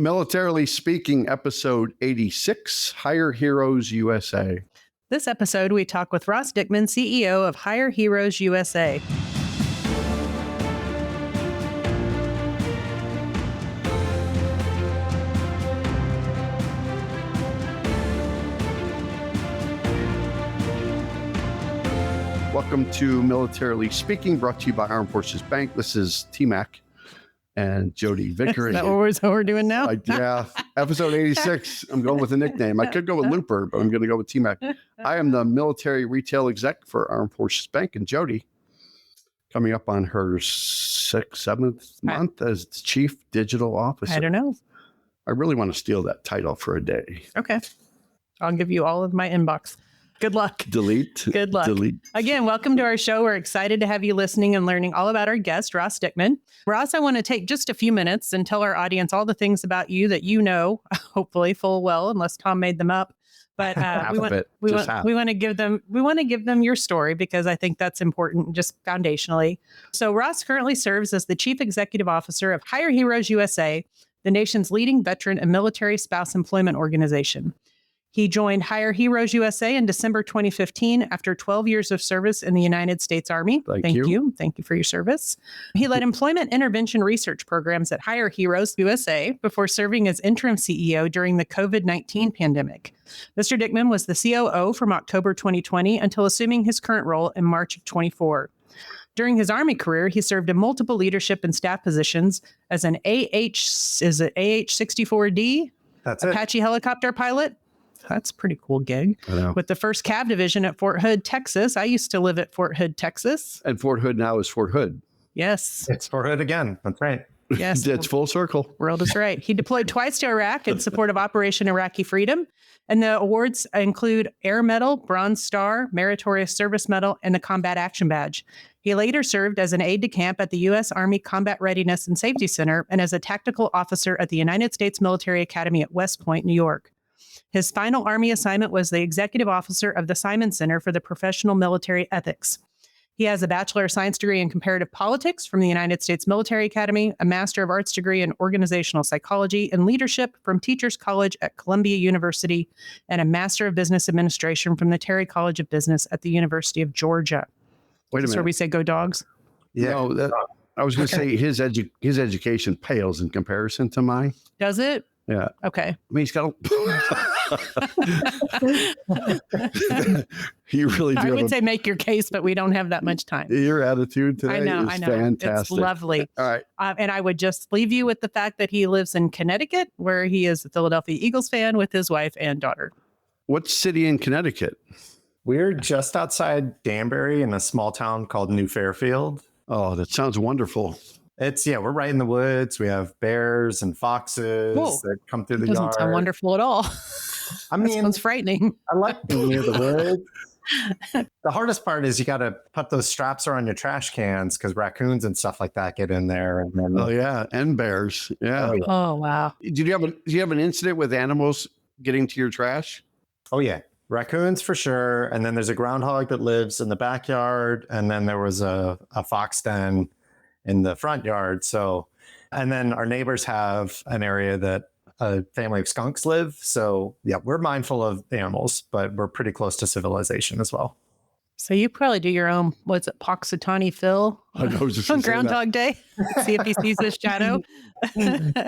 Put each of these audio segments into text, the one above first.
Militarily Speaking, episode 86, Hire Heroes USA. This episode, we talk with Ross Dickman, CEO of Hire Heroes USA. Welcome to Militarily Speaking, brought to you by Armed Forces Bank. This is T-Mac and Jodi Vickery. Is that what we're doing now? Yeah, episode 86. I'm going with a nickname. I could go with Looper, but I'm going to go with T-Mac. I am the military retail exec for Armed Forces Bank, and Jodi, coming up on her seventh month as chief digital officer. I don't know. I really want to steal that title for a day. Okay. I'll give you all of my inbox. Good luck. Delete. Good luck. Delete. Again, welcome to our show. We're excited to have you listening and learning all about our guest, Ross Dickman. Ross, I want to take just a few minutes and tell our audience all the things about you that you know, hopefully full well, unless Tom made them up. But we want to give them your story because I think that's important, just foundationally. So Ross currently serves as the Chief Executive Officer of Hire Heroes USA, the nation's leading veteran and military spouse employment organization. He joined Hire Heroes USA in December 2015 after 12 years of service in the United States Army. Thank you. Thank you for your service. He led employment intervention research programs at Hire Heroes USA before serving as interim CEO during the COVID-19 pandemic. Mr. Dickman was the COO from October 2020 until assuming his current role in March of 24. During his Army career, he served in multiple leadership and staff positions as an AH-64D? That's Apache Helicopter Pilot? That's a pretty cool gig. With the 1st Cav Division at Fort Hood, Texas. I used to live at Fort Hood, Texas. And Fort Hood now is Fort Hood. Yes. It's Fort Hood again. That's right. Yes. It's full circle. World is right. He deployed twice to Iraq in support of Operation Iraqi Freedom. And the awards include Air Medal, Bronze Star, Meritorious Service Medal, and the Combat Action Badge. He later served as an aide-de-camp at the U.S. Army Combat Readiness and Safety Center and as a tactical officer at the United States Military Academy at West Point, New York. His final Army assignment was the executive officer of the Simon Center for the Professional Military Ethics. He has a Bachelor of Science degree in Comparative Politics from the United States Military Academy, a Master of Arts degree in Organizational Psychology and Leadership from Teachers College at Columbia University, and a Master of Business Administration from the Terry College of Business at the University of Georgia. Wait a minute. Where we say go dogs? Yeah. No, I was going to say his education pales in comparison to mine. Does it? Yeah. Okay. I mean, he's got you really do. I would say make your case, but we don't have that much time. Your attitude today is fantastic. It's lovely. All right. And I would just leave you with the fact that he lives in Connecticut, where he is a Philadelphia Eagles fan with his wife and daughter. What city in Connecticut? We're just outside Danbury in a small town called New Fairfield. Oh, that sounds wonderful. We're right in the woods. We have bears and foxes that come through the yard. Doesn't sound wonderful at all. I mean, sounds frightening. I like being near the woods. The hardest part is you got to put those straps around your trash cans because raccoons and stuff like that get in there. And then, and bears. Yeah. Oh, wow. Did you have an incident with animals getting to your trash? Oh, yeah. Raccoons for sure. And then there's a groundhog that lives in the backyard. And then there was a fox den in the front yard. So, and then our neighbors have an area that a family of skunks live. So yeah, we're mindful of animals, but we're pretty close to civilization as well. So you probably do your own, what's it, Poxitani Phil on Groundhog Day? See if he sees his shadow.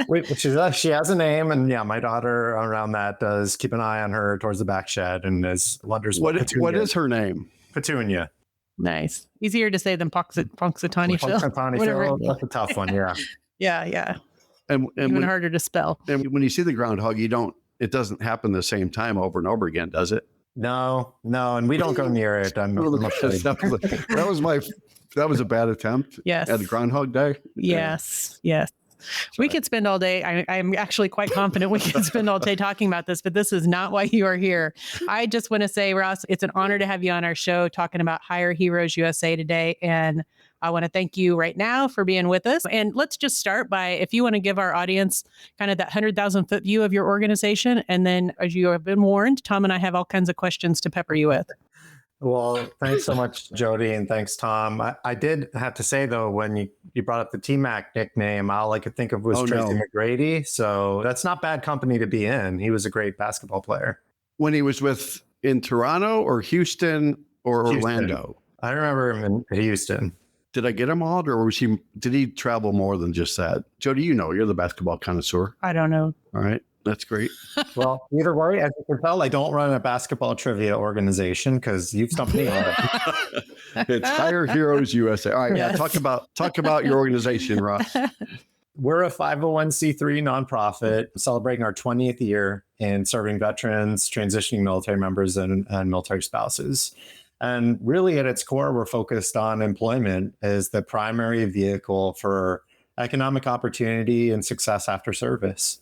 Wait, she has a name, and yeah, my daughter around that does keep an eye on her towards the back shed and wonders what is her name? Petunia. Nice. Easier to say than Poxitani Phil. Poxitani Phil. That's a tough one. Yeah. Yeah. And even harder to spell. And when you see the groundhog, it doesn't happen the same time over and over again, does it? No, and we don't go near it. That was a bad attempt. Yes. At Groundhog Day. Yes. We could spend all day. I'm actually quite confident we could spend all day talking about this, but this is not why you are here. I just want to say, Ross, it's an honor to have you on our show talking about Hire Heroes USA today. And I want to thank you right now for being with us. And let's just start by, if you want to give our audience kind of that 100,000 foot view of your organization. And then, as you have been warned, Tom and I have all kinds of questions to pepper you with. Well, thanks so much, Jodi, and thanks, Tom. I did have to say, though, when you brought up the T-Mac nickname, all I could think of was Tracy McGrady. So that's not bad company to be in. He was a great basketball player. When he was in Toronto or Houston or Houston. Orlando? I remember him in Houston. Did I get him all, or did he travel more than just that? Jodi, you're the basketball connoisseur. I don't know. All right. That's great. Well, either way, as you can tell, I don't run a basketball trivia organization because you've stumped me on it. It's Hire Heroes USA. All right. Yes. Yeah. Talk about your organization, Ross. We're a 501c3 nonprofit celebrating our 20th year in serving veterans, transitioning military members, and military spouses. And really at its core, we're focused on employment as the primary vehicle for economic opportunity and success after service.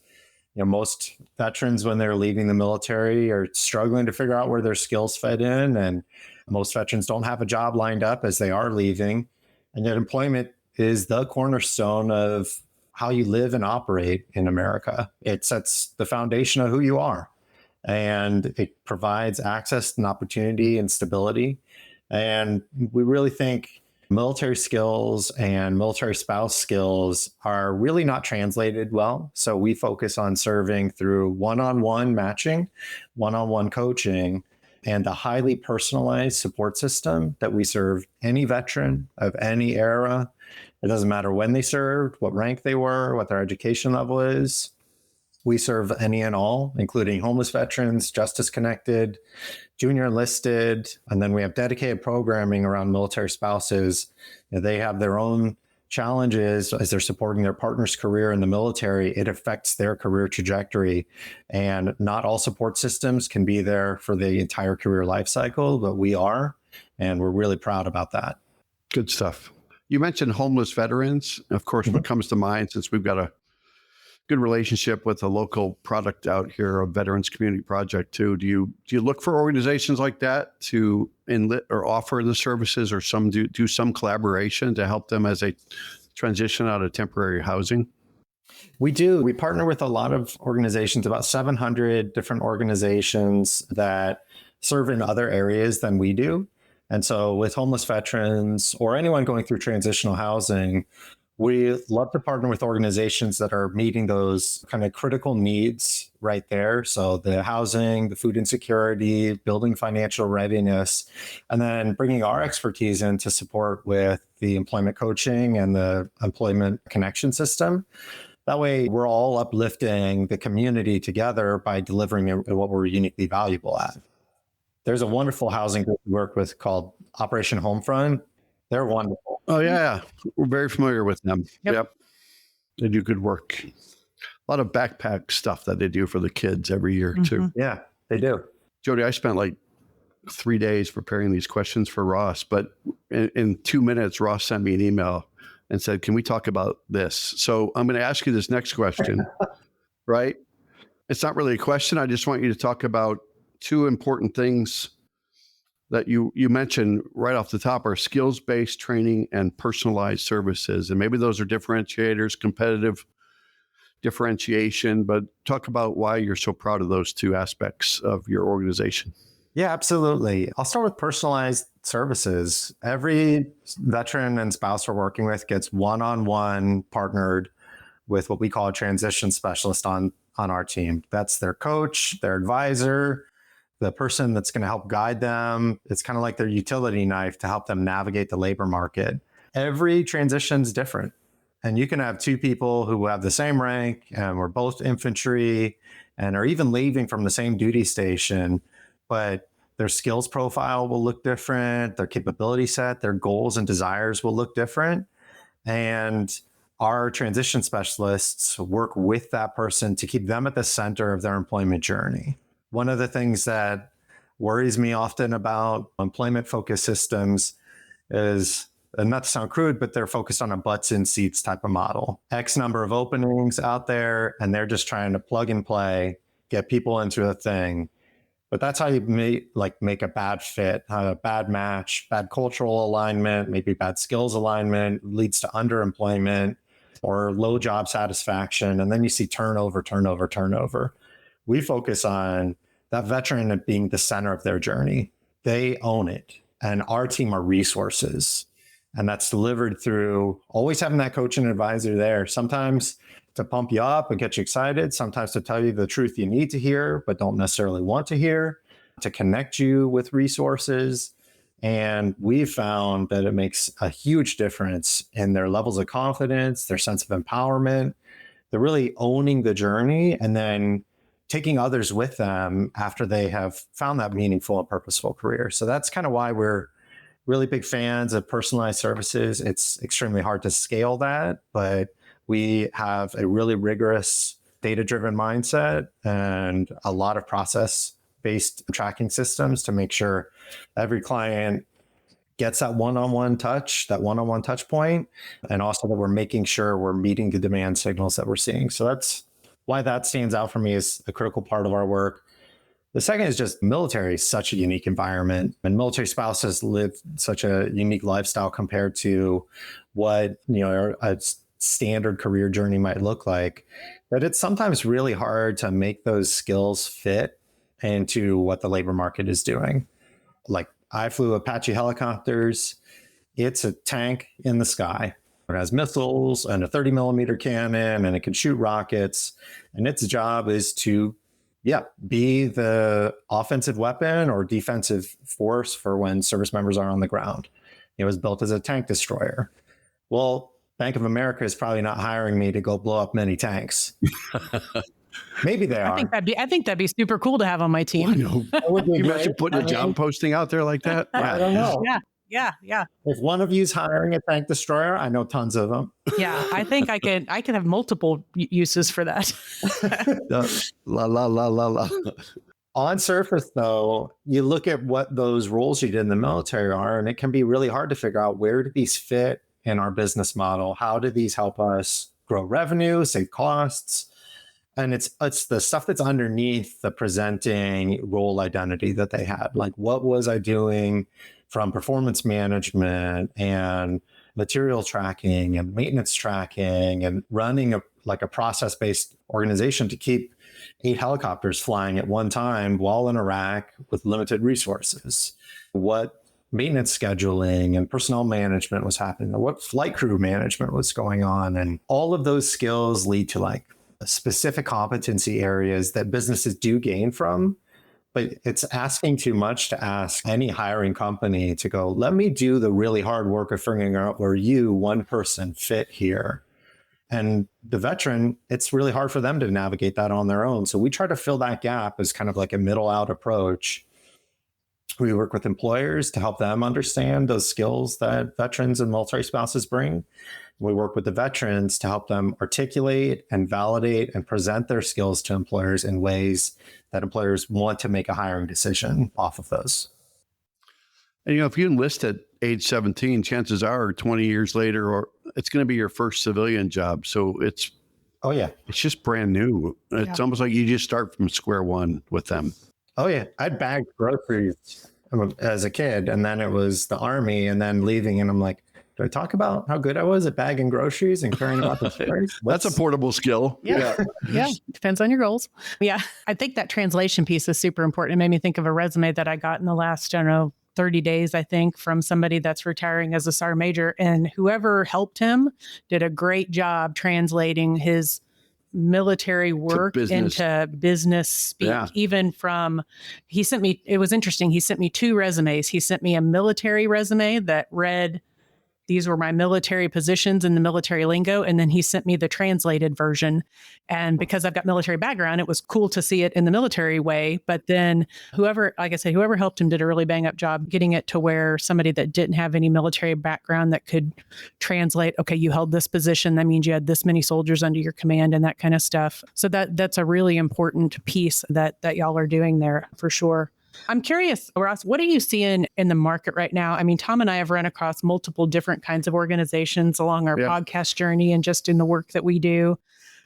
Most veterans, when they're leaving the military, are struggling to figure out where their skills fit in. And most veterans don't have a job lined up as they are leaving. And yet employment is the cornerstone of how you live and operate in America. It sets the foundation of who you are. And it provides access and opportunity and stability. And we really think military skills and military spouse skills are really not translated well. So we focus on serving through one-on-one matching, one-on-one coaching, and a highly personalized support system that we serve any veteran of any era. It doesn't matter when they served, what rank they were, what their education level is. We serve any and all, including homeless veterans, justice-connected, junior enlisted, and then we have dedicated programming around military spouses. They have their own challenges as they're supporting their partner's career in the military. It affects their career trajectory, and not all support systems can be there for the entire career life cycle, but we are, and we're really proud about that. Good stuff. You mentioned homeless veterans. Of course, what comes to mind, since we've got a good relationship with a local product out here, a Veterans Community Project too. Do you look for organizations like that to enlit or offer the services, or do some collaboration to help them as they transition out of temporary housing? We do. We partner with a lot of organizations, about 700 different organizations that serve in other areas than we do. And so with homeless veterans or anyone going through transitional housing, we love to partner with organizations that are meeting those kind of critical needs right there. So the housing, the food insecurity, building financial readiness, and then bringing our expertise in to support with the employment coaching and the employment connection system. That way, we're all uplifting the community together by delivering what we're uniquely valuable at. There's a wonderful housing group we work with called Operation Homefront. They're wonderful. Oh, yeah. We're very familiar with them. Yep. They do good work. A lot of backpack stuff that they do for the kids every year, too. Yeah, they do. Jodi, I spent like 3 days preparing these questions for Ross, but in 2 minutes, Ross sent me an email and said, can we talk about this? So I'm going to ask you this next question, right? It's not really a question. I just want you to talk about two important things that you mentioned right off the top are skills-based training and personalized services. And maybe those are differentiators, competitive differentiation, but talk about why you're so proud of those two aspects of your organization. Yeah, absolutely. I'll start with personalized services. Every veteran and spouse we're working with gets one-on-one partnered with what we call a transition specialist on our team. That's their coach, their advisor, the person that's going to help guide them. It's kind of like their utility knife to help them navigate the labor market. Every transition is different. And you can have two people who have the same rank and we're both infantry and are even leaving from the same duty station, but their skills profile will look different. Their capability set, their goals and desires will look different. And our transition specialists work with that person to keep them at the center of their employment journey. One of the things that worries me often about employment-focused systems is, and not to sound crude, but they're focused on a butts in seats type of model. X number of openings out there, and they're just trying to plug and play, get people into a thing. But that's how you make a bad fit, a bad match, bad cultural alignment, maybe bad skills alignment, leads to underemployment or low job satisfaction. And then you see turnover. We focus on that veteran being the center of their journey. they own it. And our team are resources. And that's delivered through always having that coach and advisor there. Sometimes to pump you up and get you excited, sometimes to tell you the truth you need to hear, but don't necessarily want to hear, to connect you with resources. And we've found that it makes a huge difference in their levels of confidence, their sense of empowerment. They're really owning the journey and then taking others with them after they have found that meaningful and purposeful career. So that's kind of why we're really big fans of personalized services. It's extremely hard to scale that, but we have a really rigorous data-driven mindset and a lot of process-based tracking systems to make sure every client gets that one-on-one touch point, and also that we're making sure we're meeting the demand signals that we're seeing. So that's why that stands out for me as a critical part of our work. The second is just military is such a unique environment, and military spouses live such a unique lifestyle compared to what, a standard career journey might look like, that it's sometimes really hard to make those skills fit into what the labor market is doing. Like, I flew Apache helicopters. It's a tank in the sky. It has missiles and a 30 millimeter cannon, and it can shoot rockets. And its job is to, be the offensive weapon or defensive force for when service members are on the ground. It was built as a tank destroyer. Well, Bank of America is probably not hiring me to go blow up many tanks. Maybe they are. I think that'd be super cool to have on my team. I know. Can you imagine putting a job posting out there like that? I don't know. Yeah. If one of you's hiring a tank destroyer, I know tons of them. Yeah, I think I can have multiple uses for that. La. On surface, though, you look at what those roles you did in the military are, and it can be really hard to figure out, where do these fit in our business model? How do these help us grow revenue, save costs? And it's the stuff that's underneath the presenting role identity that they had. Like, what was I doing from performance management and material tracking and maintenance tracking and running a process-based organization to keep 8 helicopters flying at one time while in Iraq with limited resources? What maintenance scheduling and personnel management was happening? What flight crew management was going on? And all of those skills lead to specific competency areas that businesses do gain from. But it's asking too much to ask any hiring company to go, let me do the really hard work of figuring out where you, one person, fit here. And the veteran, it's really hard for them to navigate that on their own. So we try to fill that gap as kind of like a middle out approach. We work with employers to help them understand those skills that veterans and military spouses bring. We work with the veterans to help them articulate and validate and present their skills to employers in ways that employers want to make a hiring decision off of those. And, if you enlist at age 17, chances are 20 years later, or it's going to be your first civilian job. So it's just brand new. It's almost like you just start from square one with them. Oh, yeah. I'd bagged groceries as a kid, and then it was the Army, and then leaving. And I'm like, do I talk about how good I was at bagging groceries and caring about the stories? That's a portable skill. Yeah. Depends on your goals. Yeah. I think that translation piece is super important. It made me think of a resume that I got in the last, 30 days, I think, from somebody that's retiring as a sergeant major. And whoever helped him did a great job translating his military work into business speak. Even from, it was interesting. He sent me 2 resumes. He sent me a military resume that read, these were my military positions in the military lingo. And then he sent me the translated version. And because I've got military background, it was cool to see it in the military way. But then whoever helped him did a really bang up job getting it to where somebody that didn't have any military background that could translate, okay, you held this position. That means you had this many soldiers under your command and that kind of stuff. So that's a really important piece that y'all are doing there for sure. I'm curious, Ross, what are you seeing in the market right now? I mean, Tom and I have run across multiple different kinds of organizations along our podcast journey and just in the work that we do.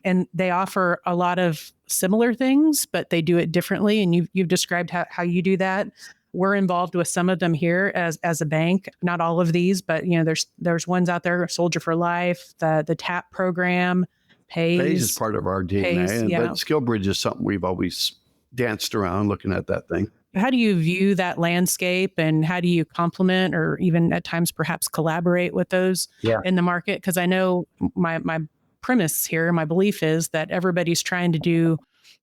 And they offer a lot of similar things, but they do it differently. And you've described how you do that. We're involved with some of them here as a bank, not all of these, but there's ones out there, Soldier for Life, the TAP program, Pays is part of our DNA. But SkillBridge is something we've always danced around looking at that thing. how do you view that landscape, and how do you complement or even at times perhaps collaborate with those in the market? Because I know my premise here, my belief is that everybody's trying to do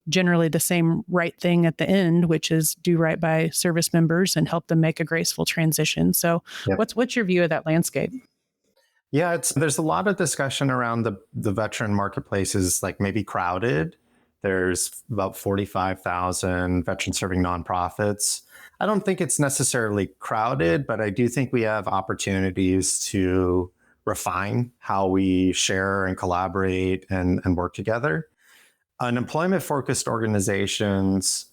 generally the same right thing at the end, which is do right by service members and help them make a graceful transition. So what's your view of that landscape? Yeah, there's a lot of discussion around the veteran marketplace is like maybe crowded. There's about 45,000 veteran serving nonprofits. I don't think it's necessarily crowded, but I do think we have opportunities to refine how we share and collaborate and work together. On employment-focused organizations,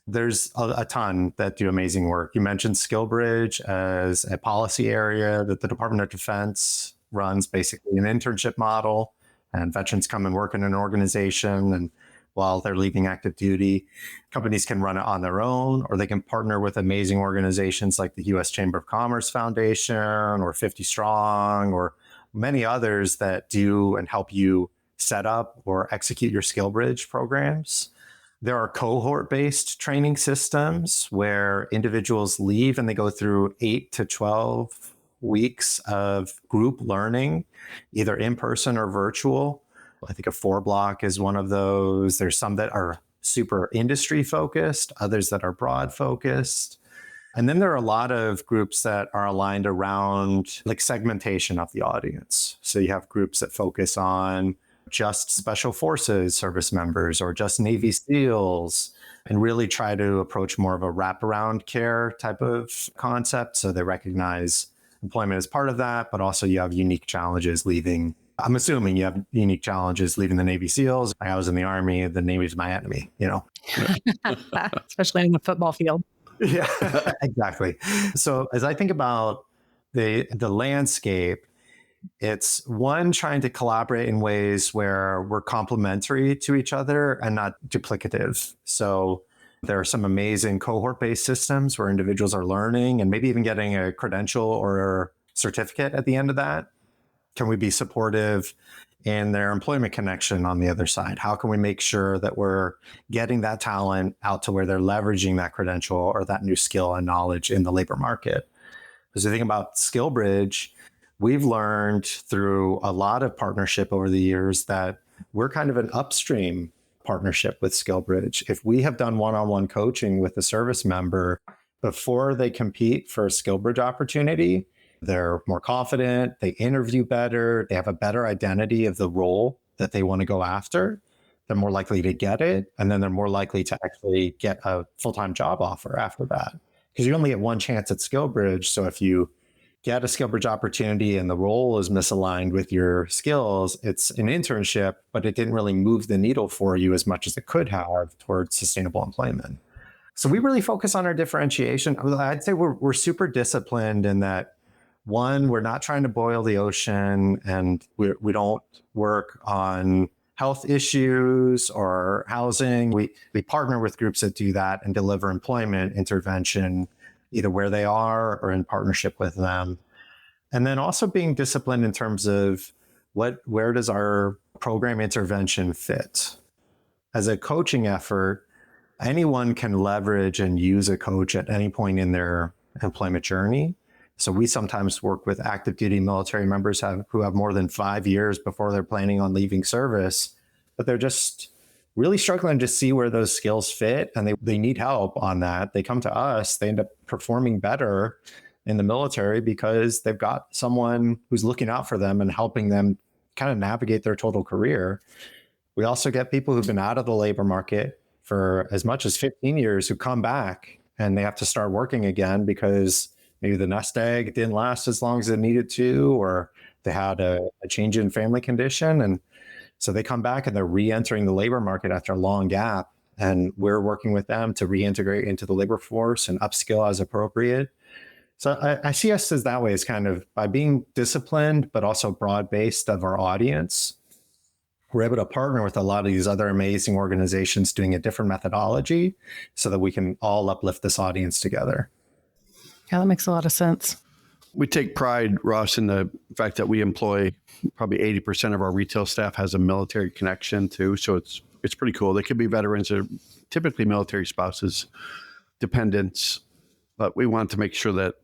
there's a ton that do amazing work. You mentioned SkillBridge as a policy area that the Department of Defense runs, basically an internship model, and veterans come and work in an organization, and while they're leaving active duty, companies can run it on their own, or they can partner with amazing organizations like the U.S. Chamber of Commerce Foundation or 50 Strong or many others that do and help you set up or execute your SkillBridge programs. There are cohort-based training systems where individuals leave and they go through 8 to 12 weeks of group learning, either in person or virtual. I think a 4-block is one of those. There's some that are super industry focused, others that are broad focused. And then there are a lot of groups that are aligned around like segmentation of the audience. So you have groups that focus on just Special Forces service members or just Navy SEALs, and really try to approach more of a wraparound care type of concept. So they recognize employment as part of that, but also you have unique challenges leaving. I'm assuming you have unique challenges leaving the Navy SEALs. I was in the Army, the Navy's my enemy, you know. Especially in the football field. Yeah, exactly. So as I think about the landscape, it's one, trying to collaborate in ways where we're complementary to each other and not duplicative. So there are some amazing cohort-based systems where individuals are learning and maybe even getting a credential or certificate at the end of that. Can we be supportive in their employment connection on the other side? How can we make sure that we're getting that talent out to where they're leveraging that credential or that new skill and knowledge in the labor market? As we think about SkillBridge, we've learned through a lot of partnership over the years that we're kind of an upstream partnership with SkillBridge. If we have done one-on-one coaching with a service member before they compete for a SkillBridge opportunity, they're more confident, they interview better, they have a better identity of the role that they want to go after. They're more likely to get it, and then they're more likely to actually get a full-time job offer after that. Because you only get one chance at SkillBridge. So if you get a SkillBridge opportunity and the role is misaligned with your skills, it's an internship, but it didn't really move the needle for you as much as it could have towards sustainable employment. So we really focus on our differentiation. I'd say we're super disciplined in that, one, we're not trying to boil the ocean, and we don't work on health issues or housing. We partner with groups that do that and deliver employment intervention either where they are or in partnership with them. And then also being disciplined in terms of where does our program intervention fit? As a coaching effort, anyone can leverage and use a coach at any point in their employment journey. So we sometimes work with active duty military members who have more than 5 years before they're planning on leaving service, but they're just really struggling to see where those skills fit, and they need help on that. They come to us, they end up performing better in the military because they've got someone who's looking out for them and helping them kind of navigate their total career. We also get people who've been out of the labor market for as much as 15 years who come back and they have to start working again because maybe the nest egg didn't last as long as it needed to, or they had a change in family condition. And so they come back and they're re-entering the labor market after a long gap. And we're working with them to reintegrate into the labor force and upskill as appropriate. So I see us as that way, as kind of by being disciplined, but also broad-based of our audience, we're able to partner with a lot of these other amazing organizations doing a different methodology so that we can all uplift this audience together. Yeah, that makes a lot of sense. We take pride, Ross, in the fact that we employ probably 80% of our retail staff has a military connection too. So it's pretty cool. They could be veterans or typically military spouses. dependents, but we want to make sure that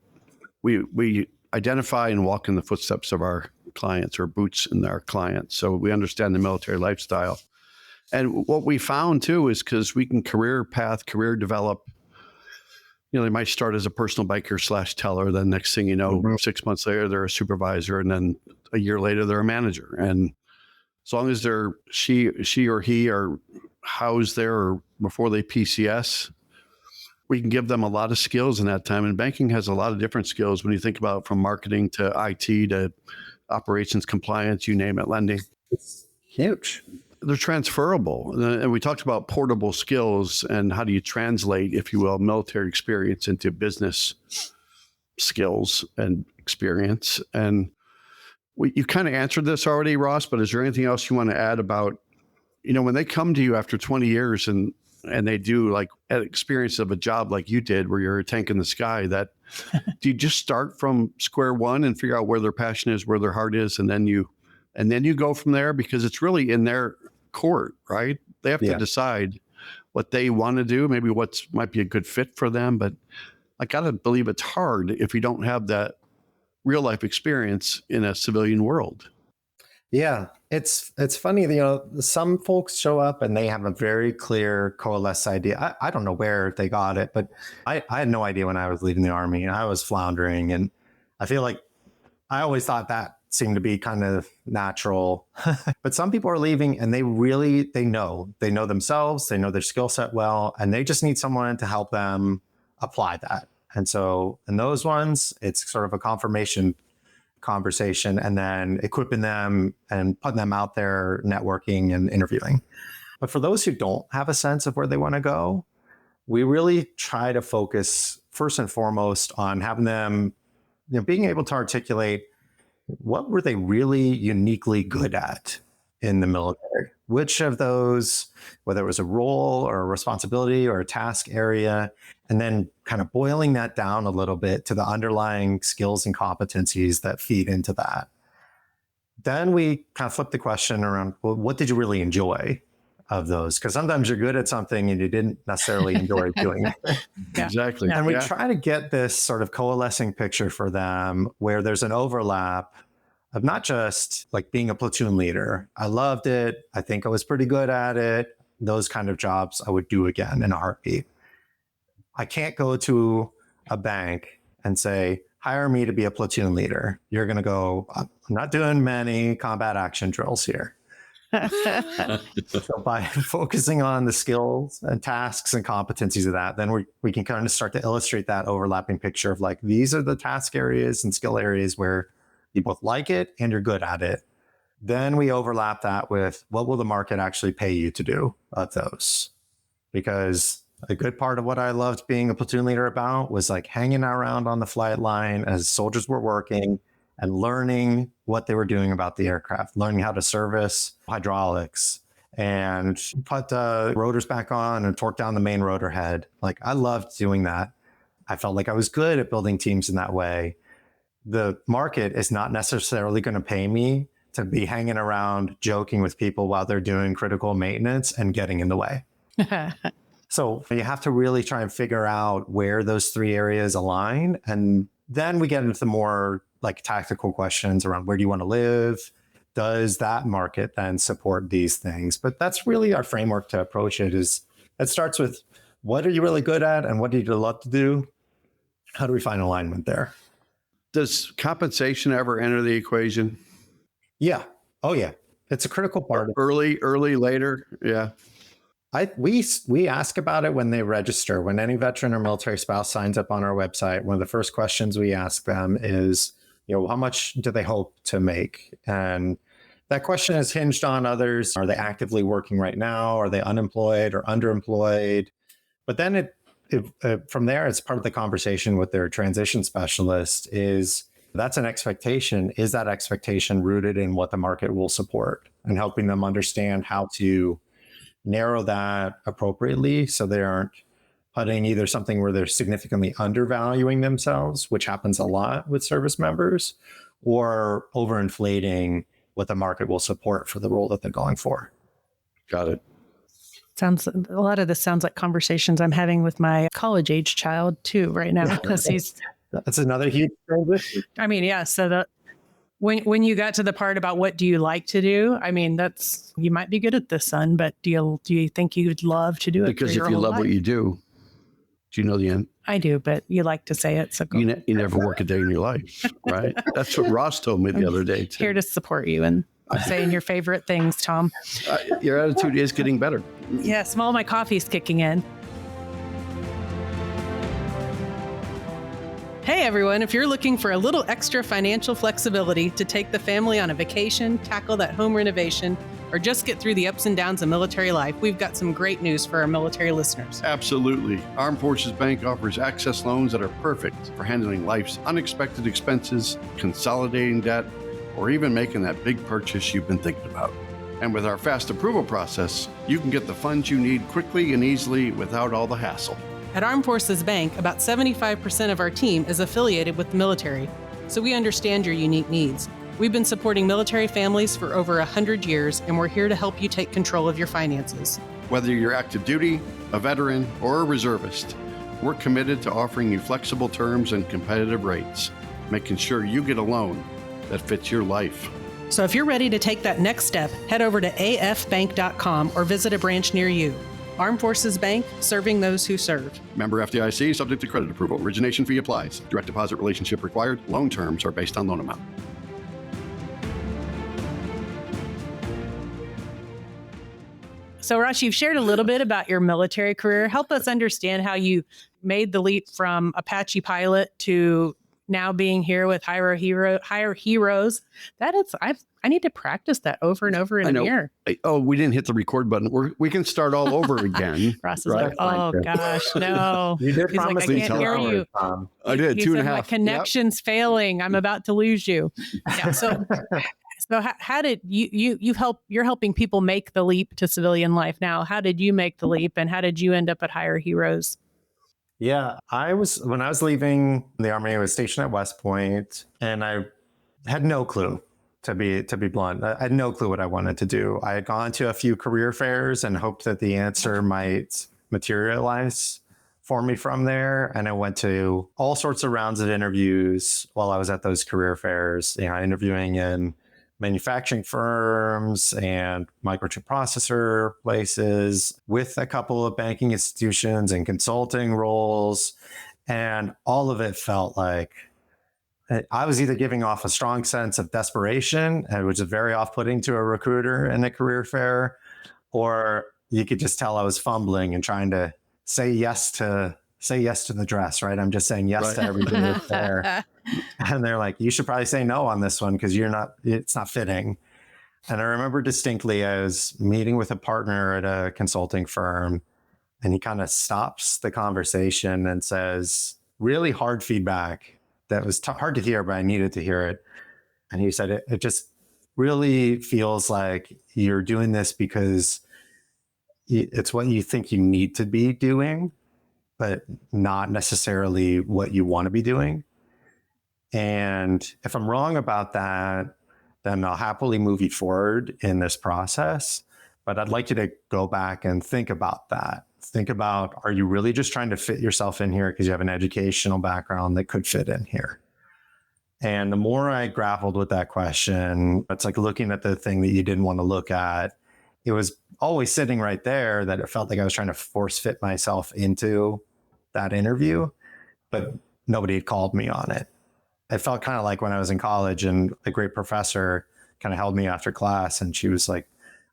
we identify and walk in the footsteps of our clients, or boots in our clients. So we understand the military lifestyle. And what we found too is because we can career develop. They might start as a personal banker / teller. Then next thing you know, 6 months later, they're a supervisor. And then a year later, they're a manager. And as long as she or he are housed there or before they PCS, we can give them a lot of skills in that time. And banking has a lot of different skills when you think about, from marketing to IT to operations, compliance, you name it, lending. It's huge. They're transferable. And we talked about portable skills and how do you translate, if you will, military experience into business skills and experience. And you kind of answered this already, Ross, but is there anything else you want to add about, when they come to you after 20 years and they do like an experience of a job like you did, where you're a tank in the sky, that do you just start from square one and figure out where their passion is, where their heart is, and then you go from there? Because it's really in their court, right? They have to decide what they want to do, maybe what might be a good fit for them. But I got to believe it's hard if you don't have that real life experience in a civilian world. Yeah, it's funny, some folks show up and they have a very clear coalesced idea. I don't know where they got it, but I had no idea when I was leaving the Army, and I was floundering. And I feel like I always thought that seemed to be kind of natural. But some people are leaving and they know themselves, they know their skill set well, and they just need someone to help them apply that. And so in those ones, it's sort of a confirmation conversation, and then equipping them and putting them out there networking and interviewing. But for those who don't have a sense of where they want to go, we really try to focus first and foremost on having them, being able to articulate what were they really uniquely good at in the military. Which of those, whether it was a role or a responsibility or a task area, and then kind of boiling that down a little bit to the underlying skills and competencies that feed into that. Then we kind of flip the question around, well, what did you really enjoy of those? Because sometimes you're good at something and you didn't necessarily enjoy doing it. Exactly. And we try to get this sort of coalescing picture for them where there's an overlap of not just like being a platoon leader. I loved it. I think I was pretty good at it. Those kind of jobs I would do again in a heartbeat. I can't go to a bank and say, hire me to be a platoon leader. You're going to go, I'm not doing many combat action drills here. So by focusing on the skills and tasks and competencies of that, then we can kind of start to illustrate that overlapping picture of like, these are the task areas and skill areas where you both like it and you're good at it. Then we overlap that with what will the market actually pay you to do of those? Because a good part of what I loved being a platoon leader about was like hanging around on the flight line as soldiers were working and learning what they were doing about the aircraft, learning how to service hydraulics and put the rotors back on and torque down the main rotor head. Like I loved doing that. I felt like I was good at building teams in that way. The market is not necessarily going to pay me to be hanging around joking with people while they're doing critical maintenance and getting in the way. So you have to really try and figure out where those three areas align. And then we get into the more like tactical questions around where do you want to live? Does that market then support these things? But that's really our framework to approach it. Is it starts with what are you really good at and what do you love to do? How do we find alignment there? Does compensation ever enter the equation? Yeah. Oh, yeah. It's a critical part. Early, later. Yeah. We ask about it when they register. When any veteran or military spouse signs up on our website, one of the first questions we ask them is, how much do they hope to make? And that question is hinged on others. Are they actively working right now? Are they unemployed or underemployed? But then from there, it's part of the conversation with their transition specialist is that's an expectation. Is that expectation rooted in what the market will support and helping them understand how to narrow that appropriately so they aren't putting either something where they're significantly undervaluing themselves, which happens a lot with service members, or overinflating what the market will support for the role that they're going for. Got it. A lot of this sounds like conversations I'm having with my college age child too right now, because that's another huge transition. I mean, yeah. So when you got to the part about what do you like to do, I mean, you might be good at this, son, but do you think you'd love to do it? Because if you love what you do you know the end? I do, but you like to say it. So you never work a day in your life, right? That's what Ross told me the other day too. Here to support you and saying your favorite things, Tom. Your attitude is getting better. Yeah, smell my coffee's kicking in. Hey everyone, if you're looking for a little extra financial flexibility to take the family on a vacation, tackle that home renovation, or just get through the ups and downs of military life, we've got some great news for our military listeners. Absolutely. Armed Forces Bank offers access loans that are perfect for handling life's unexpected expenses, consolidating debt, or even making that big purchase you've been thinking about. And with our fast approval process, you can get the funds you need quickly and easily without all the hassle. At Armed Forces Bank, about 75% of our team is affiliated with the military, so we understand your unique needs. We've been supporting military families for over 100 years, and we're here to help you take control of your finances. Whether you're active duty, a veteran, or a reservist, we're committed to offering you flexible terms and competitive rates, making sure you get a loan that fits your life. So if you're ready to take that next step, head over to afbank.com or visit a branch near you. Armed Forces Bank, serving those who serve. Member FDIC, subject to credit approval. Origination fee applies. Direct deposit relationship required. Loan terms are based on loan amount. So, Ross, you've shared a little bit about your military career. Help us understand how you made the leap from Apache Pilot to now being here with Higher Heroes. I need to practice that over and over in a mirror. Oh, we didn't hit the record button. We can start all over again. Ross is like, oh gosh, no. You did He's like, I can't hear you. I did. He 2.5. My connection's failing. I'm about to lose you. Yeah, so how did you're helping people make the leap to civilian life now. How did you make the leap, and how did you end up at Higher Heroes? Yeah, when I was leaving the Army, I was stationed at West Point, and I had no clue, to be blunt. I had no clue what I wanted to do. I had gone to a few career fairs and hoped that the answer might materialize for me from there. And I went to all sorts of rounds of interviews while I was at those career fairs, interviewing in manufacturing firms and microchip processor places, with a couple of banking institutions and consulting roles. And all of it felt like I was either giving off a strong sense of desperation, which is very off-putting to a recruiter in a career fair, or you could just tell I was fumbling and trying to say yes to the dress, right? I'm just saying yes to everything that's there. And they're like, you should probably say no on this one because it's not fitting. And I remember distinctly, I was meeting with a partner at a consulting firm, and he kind of stops the conversation and says, really hard feedback that was hard to hear, but I needed to hear it. And he said, it just really feels like you're doing this because it's what you think you need to be doing, but not necessarily what you want to be doing. And if I'm wrong about that, then I'll happily move you forward in this process. But I'd like you to go back and think about that. Think about, are you really just trying to fit yourself in here because you have an educational background that could fit in here? And the more I grappled with that question, it's like looking at the thing that you didn't want to look at. It was always sitting right there that it felt like I was trying to force fit myself into that interview, but nobody had called me on it. It felt kind of like when I was in college and a great professor kind of held me after class, and she was like,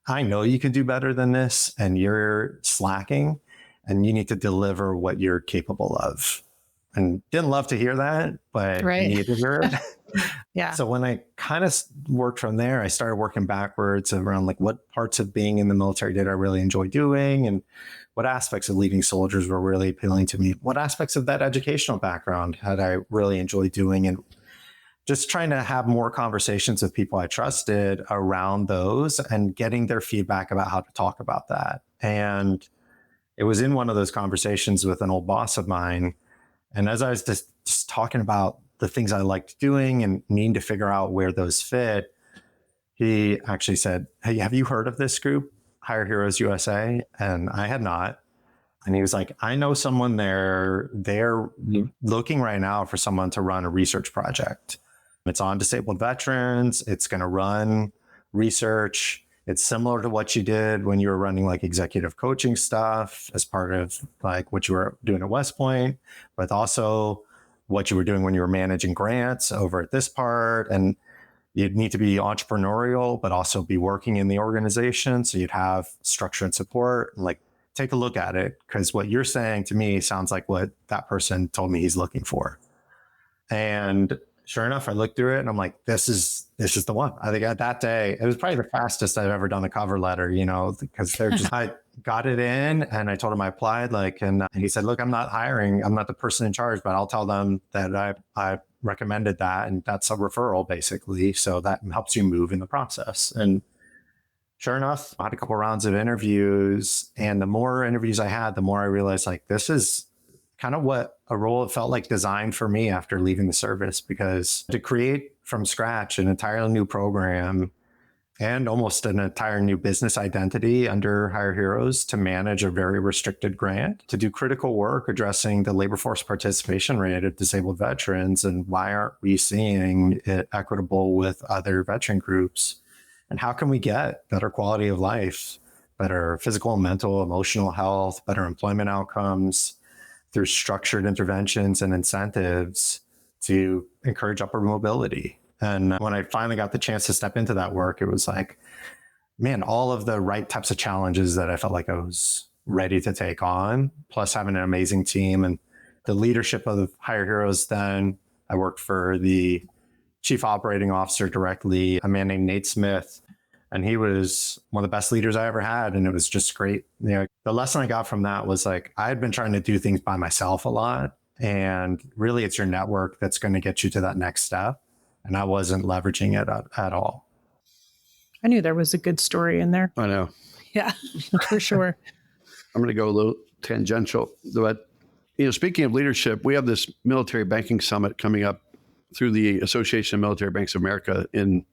I know you can do better than this, and you're slacking, and you need to deliver what you're capable of. And didn't love to hear that, but needed to hear it. Yeah. So when I kind of worked from there, I started working backwards around like what parts of being in the military did I really enjoy doing, and what aspects of leading soldiers were really appealing to me. What aspects of that educational background had I really enjoyed doing, and just trying to have more conversations with people I trusted around those and getting their feedback about how to talk about that. And it was in one of those conversations with an old boss of mine. And as I was just talking about the things I liked doing and needing to figure out where those fit, he actually said, hey, have you heard of this group? Hire Heroes USA, and I had not. And he was like, I know someone there. They're looking right now for someone to run a research project. It's on disabled veterans. It's going to run research. It's similar to what you did when you were running like executive coaching stuff as part of like what you were doing at West Point, but also what you were doing when you were managing grants over at this part. And you'd need to be entrepreneurial, but also be working in the organization. So you'd have structure and support. Like, take a look at it, because what you're saying to me sounds like what that person told me he's looking for. And sure enough, I looked through it and I'm like, this is the one. I think that day, it was probably the fastest I've ever done a cover letter, because they're just, I got it in and I told him I applied, and he said, look, I'm not hiring. I'm not the person in charge, but I'll tell them that I recommended that. And that's a referral basically. So that helps you move in the process. And sure enough, I had a couple rounds of interviews, and the more interviews I had, the more I realized like this is kind of what a role it felt like designed for me after leaving the service, because to create from scratch an entirely new program and almost an entire new business identity under Hire Heroes, to manage a very restricted grant, to do critical work addressing the labor force participation rate of disabled veterans, and why aren't we seeing it equitable with other veteran groups? And how can we get better quality of life, better physical, mental, emotional health, better employment outcomes through structured interventions and incentives to encourage upward mobility? And when I finally got the chance to step into that work, it was like, man, all of the right types of challenges that I felt like I was ready to take on, plus having an amazing team and the leadership of Hire Heroes. Then I worked for the chief operating officer directly, a man named Nate Smith. And he was one of the best leaders I ever had. And it was just great. The lesson I got from that was like, I had been trying to do things by myself a lot. And really, it's your network that's going to get you to that next step. And I wasn't leveraging it at all. I knew there was a good story in there. I know. Yeah, for sure. I'm going to go a little tangential. But, speaking of leadership, we have this military banking summit coming up through the Association of Military Banks of America in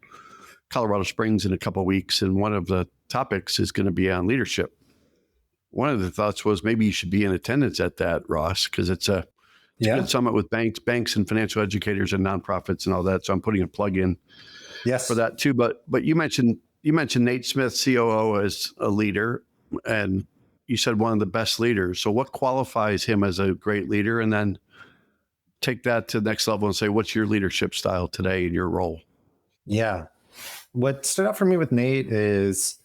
Colorado Springs in a couple of weeks. And one of the topics is going to be on leadership. One of the thoughts was maybe you should be in attendance at that, Ross, because it's a good summit with banks and financial educators and nonprofits and all that. So I'm putting a plug in for that too. But you mentioned Nate Smith, COO, as a leader, and you said one of the best leaders. So what qualifies him as a great leader? And then take that to the next level and say, what's your leadership style today in your role? Yeah. What stood out for me with Nate is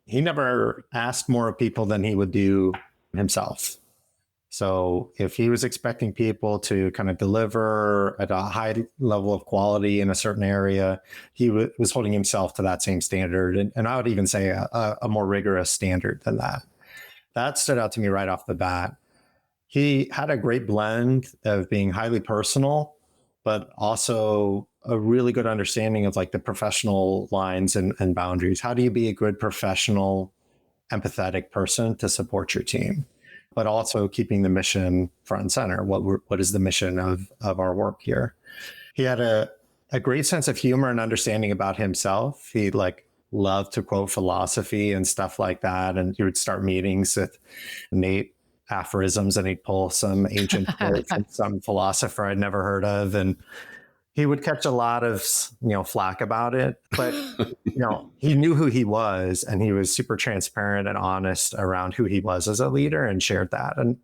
he never asked more of people than he would do himself. So if he was expecting people to kind of deliver at a high level of quality in a certain area, he was holding himself to that same standard. And I would even say a more rigorous standard than that. That stood out to me right off the bat. He had a great blend of being highly personal, but also a really good understanding of like the professional lines and boundaries. How do you be a good professional, empathetic person to support your team, but also keeping the mission front and center? What is the mission of our work here? He had a great sense of humor and understanding about himself. He loved to quote philosophy and stuff like that. And he would start meetings with Nate aphorisms, and he'd pull some ancient quote from some philosopher I'd never heard of. And he would catch a lot of, flack about it, but, he knew who he was, and he was super transparent and honest around who he was as a leader and shared that. And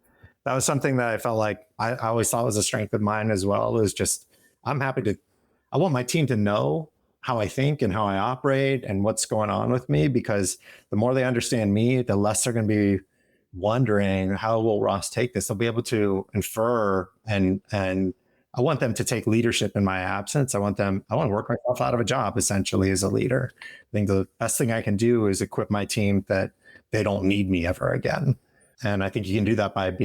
that was something that I felt like I always thought was a strength of mine as well. It was just, I want my team to know how I think and how I operate and what's going on with me, because the more they understand me, the less they're going to be wondering, how will Ross take this? They'll be able to infer, and I want them to take leadership in my absence. I want to work myself out of a job essentially as a leader. I think the best thing I can do is equip my team that they don't need me ever again. And I think you can do that by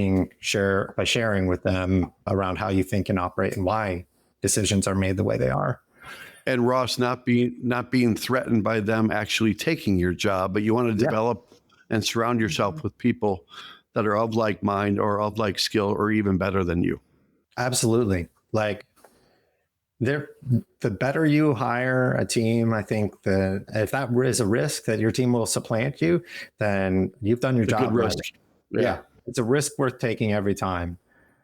sharing with them around how you think and operate and why decisions are made the way they are. And Ross, not being threatened by them actually taking your job, but you want to develop and surround yourself with people that are of like mind or of like skill or even better than you. Absolutely. The better you hire a team, I think that if that is a risk that your team will supplant you, then you've done your It's a job good right. risk. Yeah. It's a risk worth taking every time.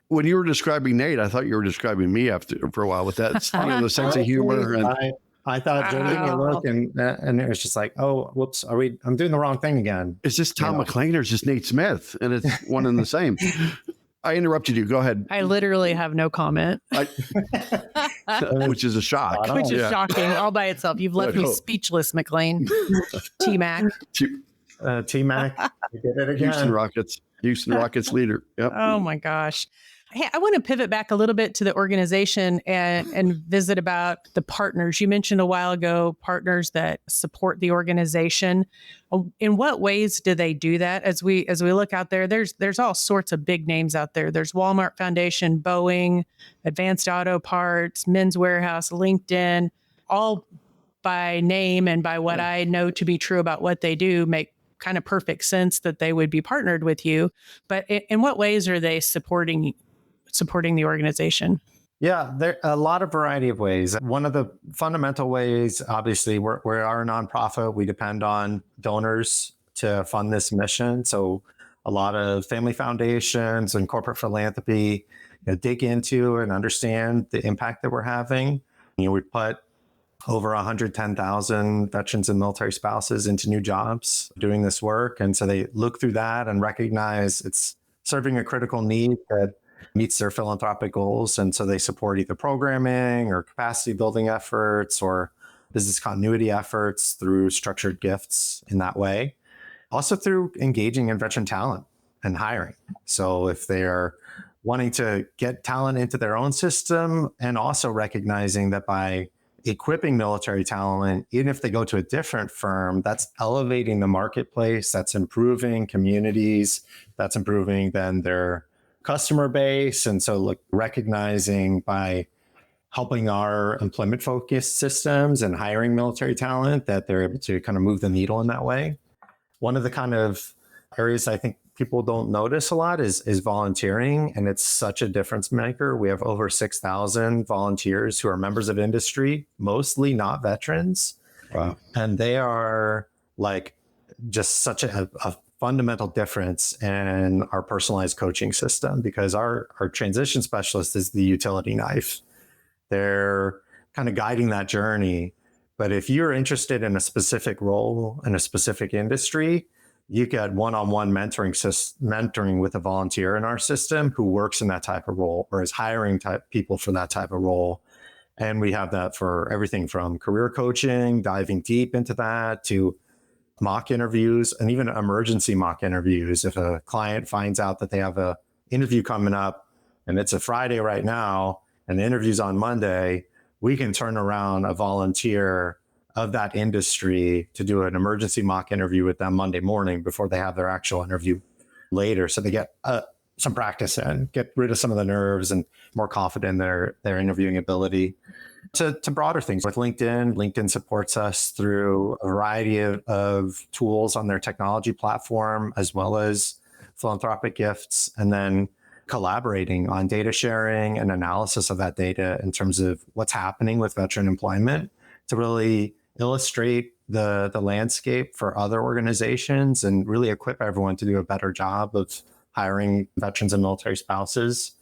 When you were describing Nate, I thought you were describing me for a while with that, the sense of humor. And I thought Jodi gave me a look, and it was just like, oh, whoops, I'm doing the wrong thing again. is this Tom McLean or is this Nate Smith? And it's one and the same. I interrupted you. Go ahead. I literally have no comment. Which is a shock. Which is shocking all by itself. You've left me speechless, McLean. T-Mac. T-Mac, you did it again. Houston Rockets leader. Yep. Oh my gosh. Hey, I want to pivot back a little bit to the organization and visit about the partners. You mentioned a while ago partners that support the organization. In what ways do they do that? As we look out there, there's all sorts of big names out there. There's Walmart Foundation, Boeing, Advanced Auto Parts, Men's Warehouse, LinkedIn, all by name and by what I know to be true about what they do make kind of perfect sense that they would be partnered with you. But in what ways are they supporting the organization? Yeah, there are a lot of variety of ways. One of the fundamental ways, obviously, we are a nonprofit. We depend on donors to fund this mission. So a lot of family foundations and corporate philanthropy dig into and understand the impact that we're having. We put over 110,000 veterans and military spouses into new jobs doing this work. And so they look through that and recognize it's serving a critical need that meets their philanthropic goals. And so they support either programming or capacity building efforts or business continuity efforts through structured gifts in that way. Also through engaging in veteran talent and hiring. So if they're wanting to get talent into their own system and also recognizing that by equipping military talent, even if they go to a different firm, that's elevating the marketplace, that's improving communities, that's improving then their customer base. And so recognizing by helping our employment focused systems and hiring military talent that they're able to kind of move the needle in that way. One of the kind of areas I think people don't notice a lot is volunteering. And it's such a difference maker. We have over 6,000 volunteers who are members of industry, mostly not veterans. Wow. And they are just such a fundamental difference in our personalized coaching system because our transition specialist is the utility knife. They're kind of guiding that journey. But if you're interested in a specific role in a specific industry, you get one-on-one mentoring with a volunteer in our system who works in that type of role or is hiring people for that type of role. And we have that for everything from career coaching, diving deep into that, to mock interviews and even emergency mock interviews. If a client finds out that they have an interview coming up and it's a Friday right now and the interview's on Monday, we can turn around a volunteer of that industry to do an emergency mock interview with them Monday morning before they have their actual interview later. So they get some practice in, get rid of some of the nerves and more confident in their interviewing ability. To broader things with LinkedIn supports us through a variety of tools on their technology platform, as well as philanthropic gifts, and then collaborating on data sharing and analysis of that data in terms of what's happening with veteran employment to really illustrate the landscape for other organizations and really equip everyone to do a better job of hiring veterans and military spouses.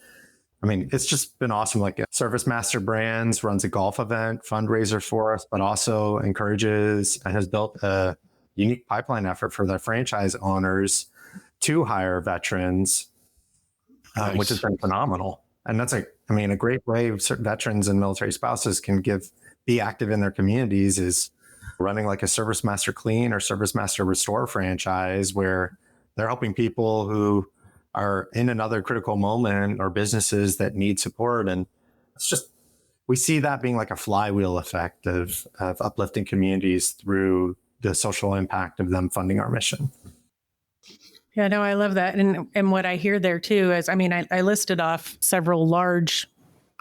I mean, it's just been awesome. Like Service Master Brands runs a golf event fundraiser for us, but also encourages and has built a unique pipeline effort for their franchise owners to hire veterans, Nice. which has been phenomenal. And that's a great way veterans and military spouses can be active in their communities is running like a Service Master Clean or Service Master Restore franchise where they're helping people who are in another critical moment or businesses that need support. And it's just, we see that being like a flywheel effect of uplifting communities through the social impact of them funding our mission. Yeah, no, I love that. And what I hear there too is, I listed off several large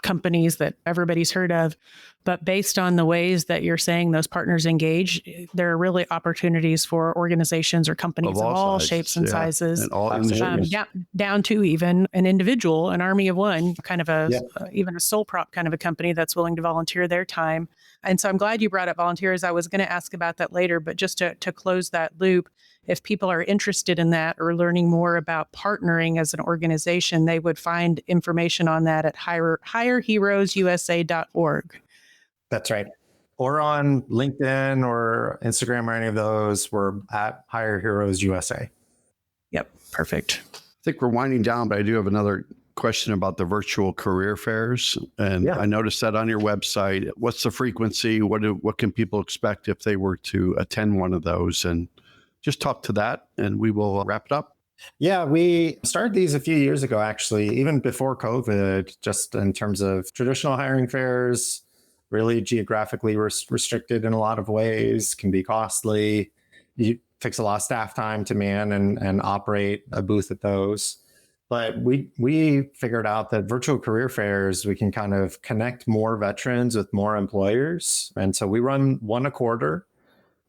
companies that everybody's heard of, But based on the ways that you're saying those partners engage, there are really opportunities for organizations or companies of all sizes, shapes and sizes, and all industries. down to even an individual, an army of one, kind of even a sole prop kind of a company that's willing to volunteer their time. And so I'm glad you brought up volunteers. I was going to ask about that later, but just to close that loop, if people are interested in that or learning more about partnering as an organization, they would find information on that at hireheroesusa.org. That's right. Or on LinkedIn or Instagram or any of those, we're at Hire Heroes USA. Yep. Perfect. I think we're winding down, but I do have another question about the virtual career fairs. And I noticed that on your website. What's the frequency? What can people expect if they were to attend one of those? And just talk to that and we will wrap it up. Yeah, we started these a few years ago, actually, even before COVID, just in terms of traditional hiring fairs, really geographically restricted in a lot of ways, can be costly. It takes a lot of staff time to man and operate a booth at those. But we figured out that virtual career fairs, we can kind of connect more veterans with more employers. And so we run one a quarter.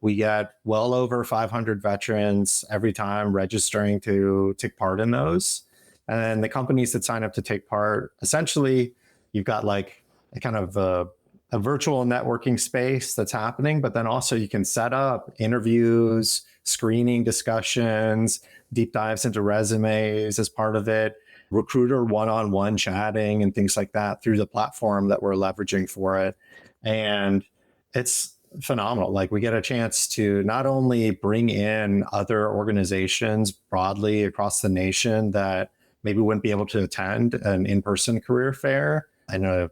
We get well over 500 veterans every time registering to take part in those. And then the companies that sign up to take part, essentially, you've got like a kind of a virtual networking space that's happening, but then also you can set up interviews, screening discussions, deep dives into resumes as part of it, recruiter one-on-one chatting and things like that through the platform that we're leveraging for it. And it's phenomenal. Like, we get a chance to not only bring in other organizations broadly across the nation that maybe wouldn't be able to attend an in-person career fair in a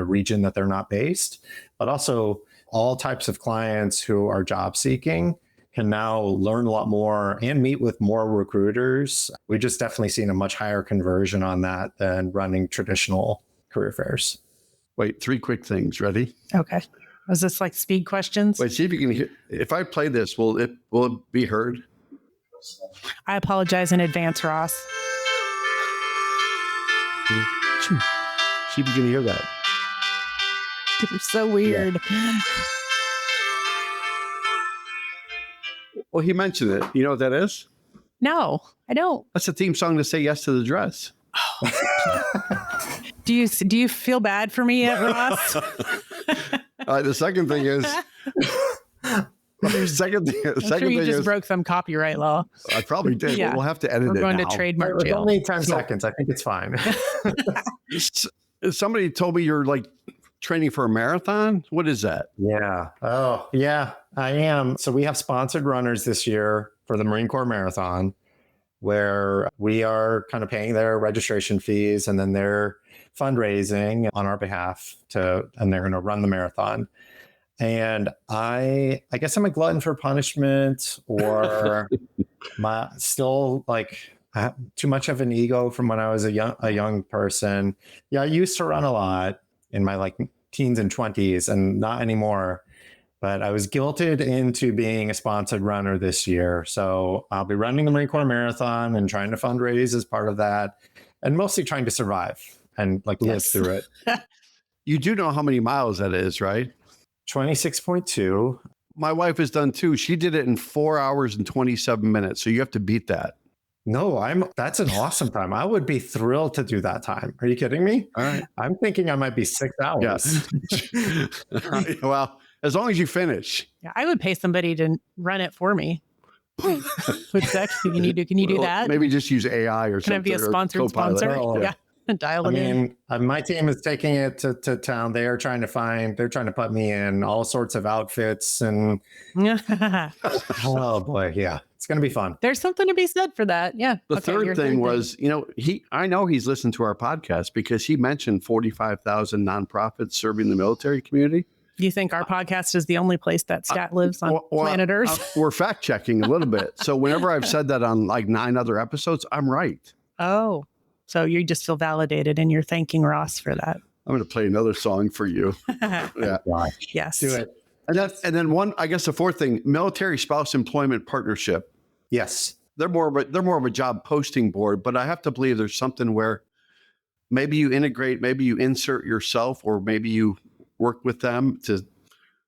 region that they're not based, but also all types of clients who are job seeking can now learn a lot more and meet with more recruiters. We just definitely seen a much higher conversion on that than running traditional career fairs. Wait, 3 quick things. Ready? Okay. Was this like speed questions? Wait, see if you can hear. If I play this, will it be heard? I apologize in advance, Ross. See if you can hear that. You're so weird. Yeah. Well, he mentioned it. You know what that is? No, I don't. That's a theme song to Say Yes to the Dress. Do you feel bad for me yet, Ross? The second thing is... You just broke some copyright law. I probably did. Yeah. We'll have to edit it. We're going now. to trademark jail. Only 10 seconds. I think it's fine. Somebody told me you're like training for a marathon. What is that? Yeah. Oh, yeah, I am. So we have sponsored runners this year for the Marine Corps Marathon, where we are kind of paying their registration fees and then they're fundraising on our behalf and they're going to run the marathon. And I guess I'm a glutton for punishment, or I have too much of an ego from when I was a young person. Yeah, I used to run a lot in my teens and 20s, and not anymore. But I was guilted into being a sponsored runner this year. So I'll be running the Marine Corps Marathon and trying to fundraise as part of that, and mostly trying to survive and live through it. You do know how many miles that is, right? 26.2. My wife has done too. She did it in 4 hours and 27 minutes. So you have to beat that. No, that's an awesome time. I would be thrilled to do that time. Are you kidding me? All right. I'm thinking I might be 6 hours. Yeah. Well, as long as you finish. Yeah, I would pay somebody to run it for me. What's that? Can you do that? Maybe just use AI or something. Can I be a sponsored sponsor? Oh, yeah. Dial it in. My team is taking it to town. They're trying to put me in all sorts of outfits and oh boy, yeah, it's going to be fun. There's something to be said for that. Yeah. The third thing was, I know he's listened to our podcast because he mentioned 45,000 nonprofits serving the military community. Do you think our podcast is the only place that stat lives on planet Earth? We're fact checking a little bit. So whenever I've said that on 9 other episodes, I'm right. Oh. So you just feel validated and you're thanking Ross for that. I'm going to play another song for you. Yeah. Yes. Do it. And then the fourth thing, military spouse employment partnership. Yes. They're more of a job posting board, but I have to believe there's something where maybe you integrate, maybe you insert yourself, or maybe you work with them to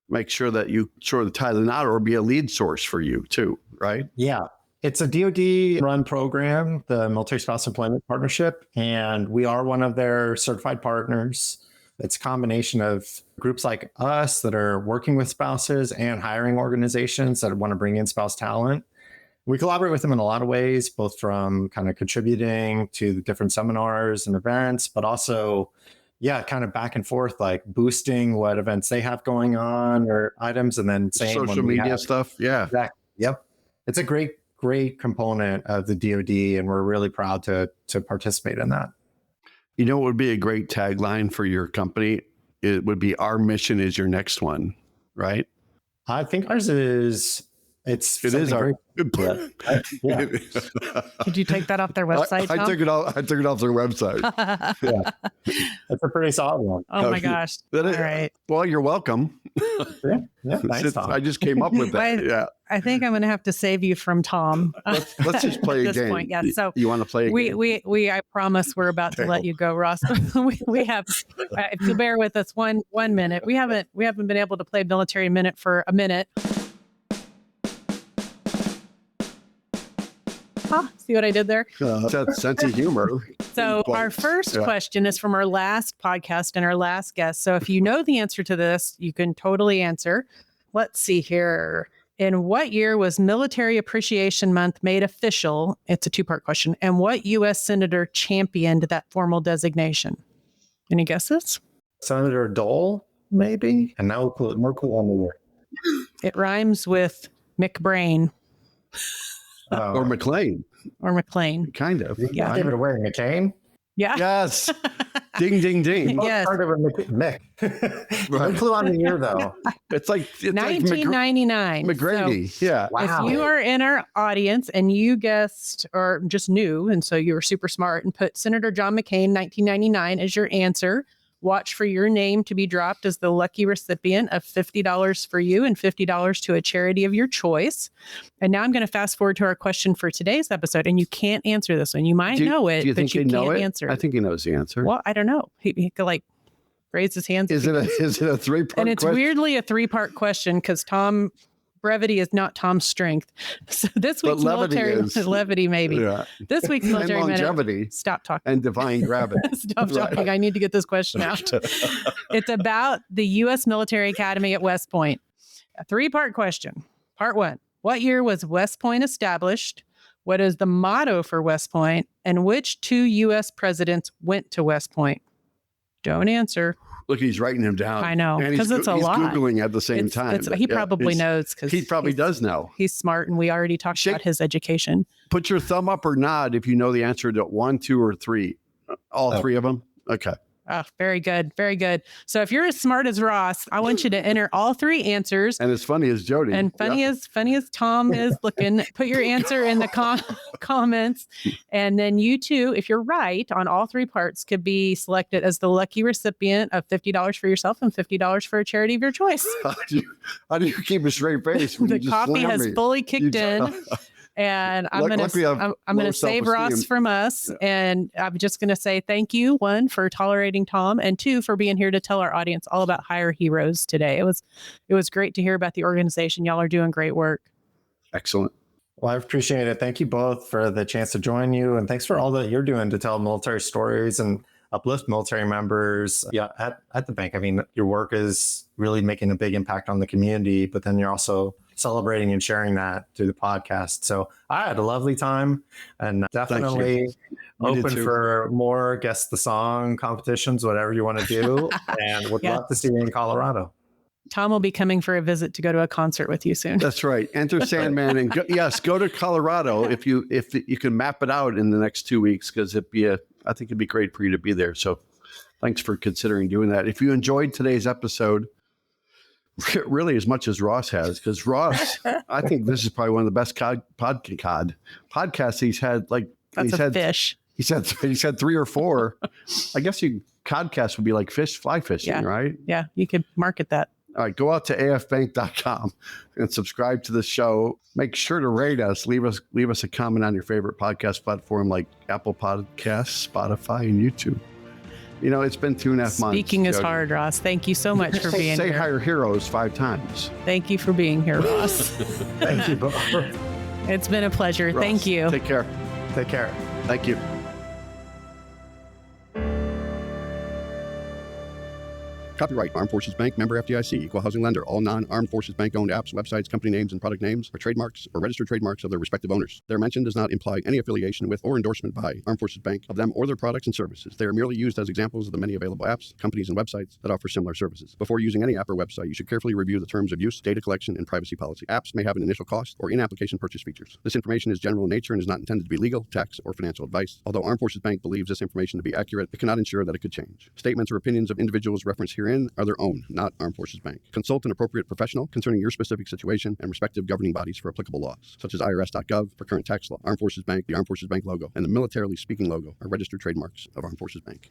make sure that you sort of tie the knot or be a lead source for you too, right? Yeah. It's a DoD run program, the Military Spouse Employment Partnership, and we are one of their certified partners. It's a combination of groups like us that are working with spouses and hiring organizations that want to bring in spouse talent. We collaborate with them in a lot of ways, both from kind of contributing to different seminars and events, but also, kind of back and forth, like boosting what events they have going on or items, and then saying Social media stuff. Yeah. Exactly. Yep. It's a great component of the DoD, and we're really proud to participate in that. You know what would be a great tagline for your company? It would be "Our mission is your next one," right? I think ours is. It is our. Yeah. Did you take that off their website? I took it off. I took it off their website. Yeah, it's a pretty solid one. Oh my gosh! All right. Well, you're welcome. Yeah. Thanks, Tom. I just came up with that. I think I'm going to have to save you from Tom. Let's just play a game. Point. Yeah. So you want to play a game? We I promise we're about to let you go, Ross. we have, if you bear with us one minute, we haven't been able to play Military Minute for a minute. See what I did there? That sense of humor. So our first question is from our last podcast and our last guest. So if you know the answer to this, you can totally answer. Let's see here. In what year was Military Appreciation Month made official? It's a two-part question. And what U.S. Senator championed that formal designation? Any guesses? Senator Dole, maybe? And now more cool on the year. It rhymes with McBrain. Or McLean. Or McLean. Kind of. Yeah. Give it away, McCain? Yeah. Yes. Ding, ding, ding. Yes. Mick. Right. No clue on the year, though. It's 1999. Like McGrady. So, yeah. Wow. if you are in our audience and you guessed or just knew, and so you were super smart and put Senator John McCain, 1999 as your answer, watch for your name to be dropped as the lucky recipient of $50 for you and $50 to a charity of your choice. And now I'm going to fast forward to our question for today's episode. And you can't answer this one. You might know it, but you can't answer it. I think he knows the answer. Well, I don't know. He could like raise his hands. Is it a three-part And it's question? weirdly a three-part question because brevity is not Tom's strength. So this week's military levity, maybe. Yeah. This week's military and longevity. minute. Stop talking. And divine gravity. Stop talking. I need to get this question out. It's about the U.S. Military Academy at West Point. A three-part question. Part one. What year was West Point established? What is the motto for West Point? And which two U.S. presidents went to West Point? Don't answer. Look, he's writing them down. I know, because it's a lot. He's Googling at the same time. He probably knows because he probably does know. He's smart, and we already talked about his education. Put your thumb up or nod if you know the answer to 1, 2, or 3. All three of them? Okay. Oh, very good. Very good. So if you're as smart as Ross, I want you to enter all three answers. And as funny as Jodi. And funny as Tom is looking, put your answer in the comments. And then you too, if you're right on all three parts, could be selected as the lucky recipient of $50 for yourself and $50 for a charity of your choice. How do you keep a straight face? The coffee has fully kicked in. And I'm going to save Ross from us. And I'm just going to say thank you, one, for tolerating Tom, and two, for being here to tell our audience all about Hire Heroes today. It was great to hear about the organization. Y'all are doing great work. Excellent. Well, I appreciate it. Thank you both for the chance to join you. And thanks for all that you're doing to tell military stories and uplift military members. Yeah, at the bank. I mean, your work is really making a big impact on the community, but then you're also celebrating and sharing that through the podcast. So I had a lovely time and definitely open for more Guess the Song competitions, whatever you want to do. And would love to see you in Colorado. Tom will be coming for a visit to go to a concert with you soon. That's right. Enter Sandman and go to Colorado if you can map it out in the next 2 weeks, because I think it'd be great for you to be there. So thanks for considering doing that. If you enjoyed today's episode, really as much as Ross has, because Ross, I think this is probably one of the best podcasts he's had. Like fish. He's had 3 or 4. I guess podcast would be like fly fishing, right? Yeah, you could market that. All right, go out to afbank.com and subscribe to the show. Make sure to rate us. Leave us a comment on your favorite podcast platform like Apple Podcasts, Spotify, and YouTube. You know, it's been 2.5 months. Speaking is Jodi. hard, Ross. Thank you so much for being Say here. hire heroes 5 times. Thank you for being here, Ross. Thank you both. It's been a pleasure. Ross, Thank you. Take care. Take care. Thank you. Copyright Armed Forces Bank, member FDIC, equal housing lender. All non-Armed Forces Bank owned apps, websites, company names, and product names are trademarks or registered trademarks of their respective owners. Their mention does not imply any affiliation with or endorsement by Armed Forces Bank of them or their products and services. They are merely used as examples of the many available apps, companies, and websites that offer similar services. Before using any app or website, you should carefully review the terms of use, data collection, and privacy policy. Apps may have an initial cost or in-application purchase features. This information is general in nature and is not intended to be legal, tax, or financial advice. Although Armed Forces Bank believes this information to be accurate, it cannot ensure that it could change. Statements or opinions of individuals referenced herein are their own, not Armed Forces Bank. Consult an appropriate professional concerning your specific situation and respective governing bodies for applicable laws, such as irs.gov for current tax law. Armed Forces Bank, the Armed Forces Bank logo, and the Militarily Speaking logo are registered trademarks of Armed Forces Bank.